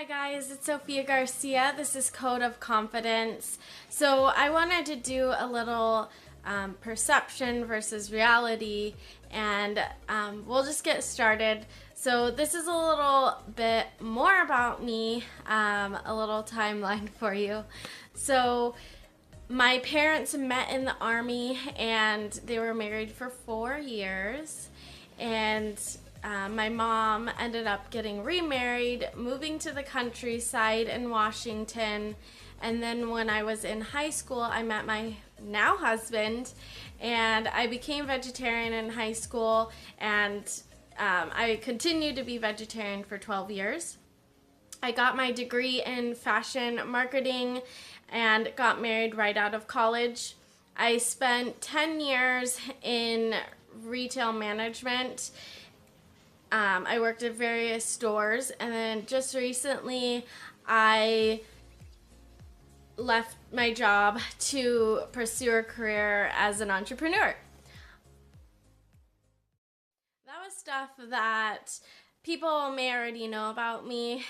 Hi guys, it's Sophia Garcia. This is Code of Confidence. So I wanted to do a little perception versus reality, and we'll just get started. So this is a little bit more about me, a little timeline for you. So my parents met in the Army and they were married for 4 years, and my mom ended up getting remarried, moving to the countryside in Washington, and then when I was in high school, I met my now husband, and I became vegetarian in high school, and I continued to be vegetarian for 12 years. I got my degree in fashion marketing and got married right out of college. I spent 10 years in retail management. I worked at various stores, and then just recently I left my job to pursue a career as an entrepreneur. That was stuff that people may already know about me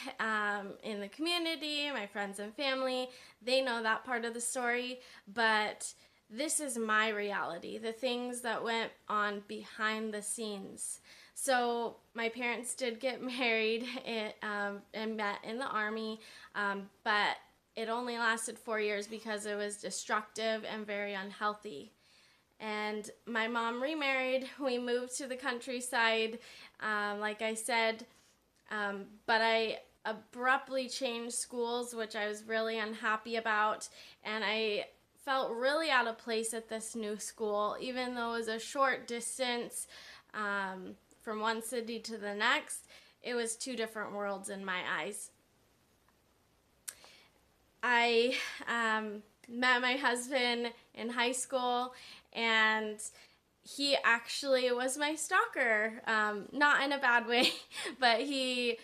in the community, my friends and family. They know that part of the story, but this is my reality, the things that went on behind the scenes. So my parents did get married and met in the Army, but it only lasted 4 years because it was destructive and very unhealthy. And my mom remarried. We moved to the countryside, like I said, but I abruptly changed schools, which I was really unhappy about, and I felt really out of place at this new school, even though it was a short distance from one city to the next. It was two different worlds in my eyes. I met my husband in high school, and he actually was my stalker, not in a bad way, but he,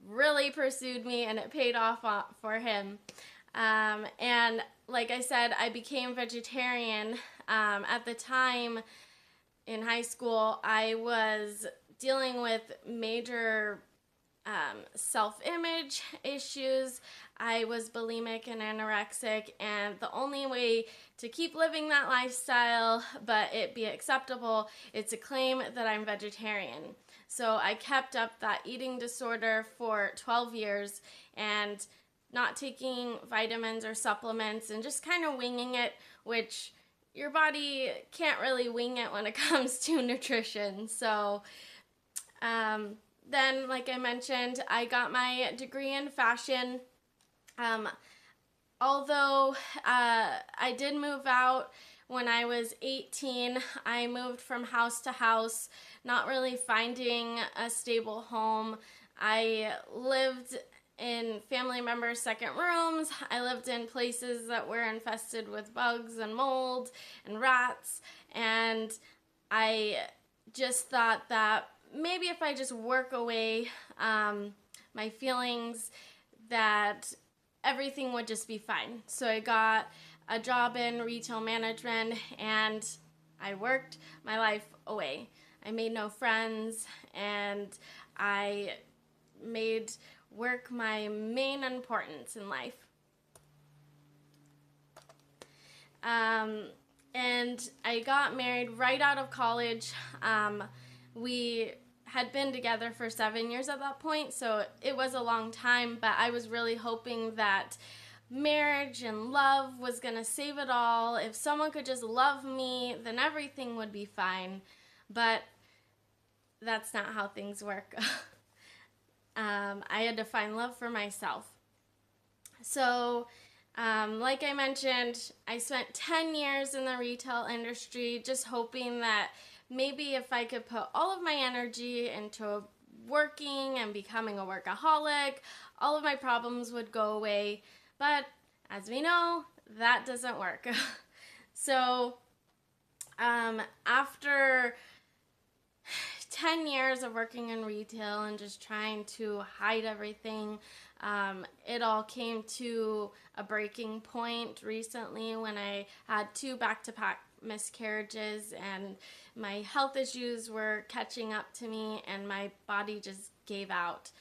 really pursued me, and it paid off for him. And like I said, I became vegetarian. At the time in high school, I was dealing with major self-image issues. I was bulimic and anorexic, and the only way to keep living that lifestyle but it be acceptable is to claim that I'm vegetarian. So I kept up that eating disorder for 12 years and not taking vitamins or supplements and just kind of winging it, which your body can't really wing it when it comes to nutrition. So then, like I mentioned, I got my degree in fashion. Although I did move out when I was 18, I moved from house to house, not really finding a stable home. I lived in family members' second rooms. I lived in places that were infested with bugs and mold and rats, and I just thought that maybe if I just work away my feelings, that everything would just be fine. So I got a job in retail management, and I worked my life away. I made no friends, and I made work my main importance in life. And I got married right out of college. We had been together for 7 years at that point, so it was a long time, but I was really hoping that marriage and love was gonna save it all. If someone could just love me, then everything would be fine. But that's not how things work. I had to find love for myself. So, like I mentioned, I spent 10 years in the retail industry just hoping that maybe if I could put all of my energy into working and becoming a workaholic, all of my problems would go away. But as we know, that doesn't work. So after 10 years of working in retail and just trying to hide everything, it all came to a breaking point recently when I had 2 back-to-back miscarriages, and my health issues were catching up to me, and my body just gave out.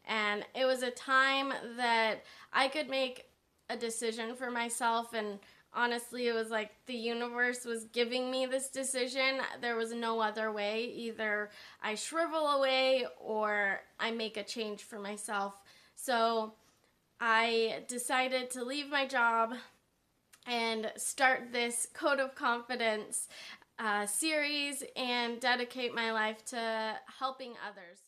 and it was a time that I could make a decision for myself, and honestly, it was like the universe was giving me this decision. There was no other way. Either I shrivel away or I make a change for myself. So I decided to leave my job and start this Code of Confidence series and dedicate my life to helping others.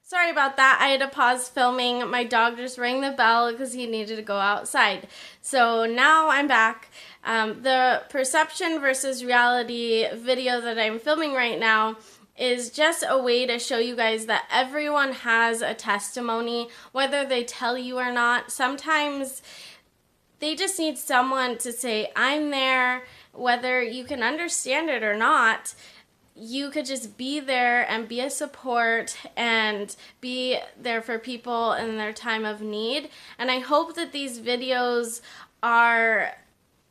Sorry about that. I had to pause filming. My dog just rang the bell because he needed to go outside. So now I'm back. The perception versus reality video that I'm filming right now is just a way to show you guys that everyone has a testimony, whether they tell you or not. Sometimes they just need someone to say, I'm there, whether you can understand it or not. You could just be there and be a support and be there for people in their time of need. And I hope that these videos are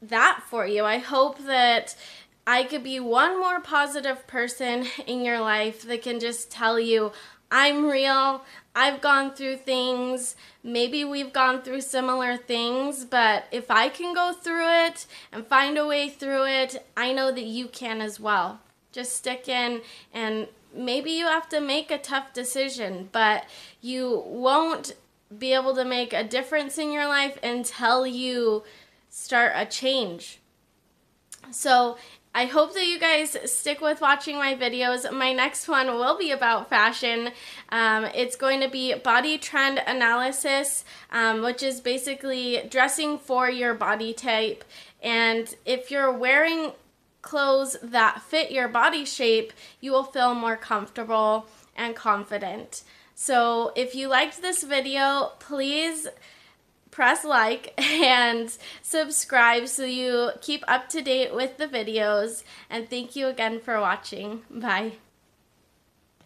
that for you. I hope that I could be one more positive person in your life that can just tell you, I'm real, I've gone through things, maybe we've gone through similar things, but if I can go through it and find a way through it, I know that you can as well. Just stick in, and maybe you have to make a tough decision, but you won't be able to make a difference in your life until you start a change. So I hope that you guys stick with watching my videos. My next one will be about fashion. It's going to be body trend analysis, which is basically dressing for your body type. And if you're wearing clothes that fit your body shape, you will feel more comfortable and confident. So if you liked this video, please press like and subscribe so you keep up to date with the videos. And thank you again for watching. Bye.